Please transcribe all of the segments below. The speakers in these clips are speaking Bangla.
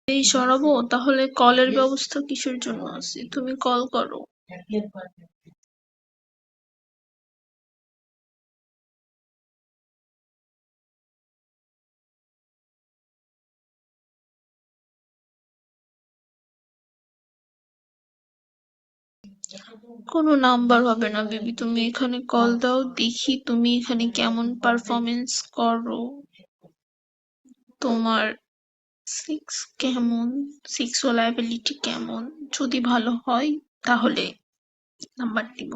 এই সরাবো তাহলে কলের ব্যবস্থা কিসের জন্য আছে? তুমি কল করো। কোনো নাম্বার হবে না বেবি, তুমি এখানে কল দাও, দেখি তুমি এখানে কেমন পারফরমেন্স করো। তোমার সিক্স কেমন, সেক্সুয়াল অ্যাবিলিটি কেমন। যদি ভালো হয় তাহলে নাম্বার দিব।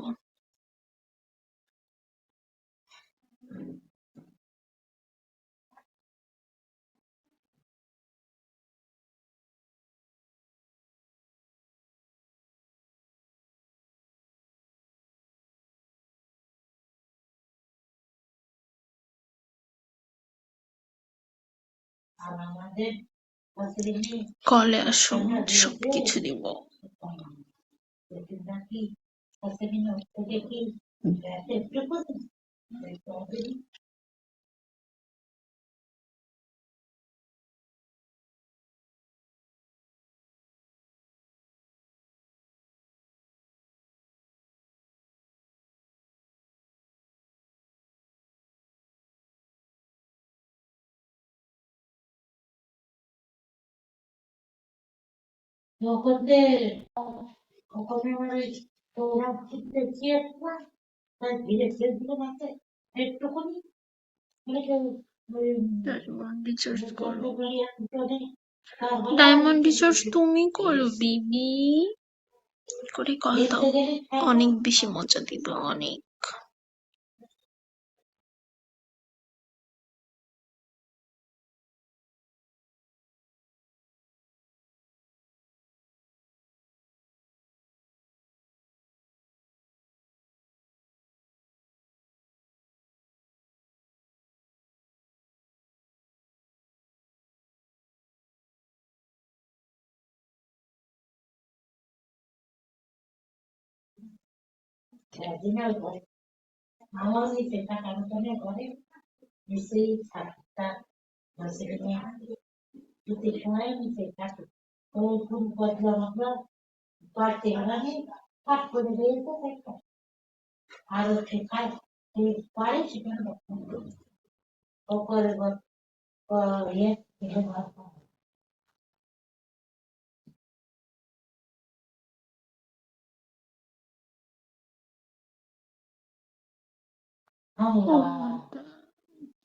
কলে আসো, সবকিছু দিব। ডায়মন্ড রিচার্জ করো, ডায়মন্ড রিচার্জ তুমি করো বিবি, করে কল দাও। অনেক বেশি মজা দিব, অনেক।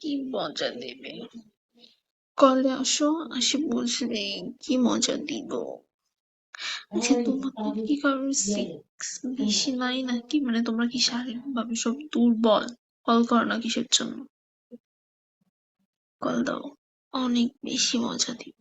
কি মজা দেবে, কলে আসো, আসে বুঝবে কি মজা দিব। আচ্ছা তোমাদের কি কারোর সেক্স বেশি নাই নাকি, মানে তোমরা কি শারীরিক ভাবে সব দুর্বল? কল করো না কিসের জন্য? কল দাও, অনেক বেশি মজা দিব।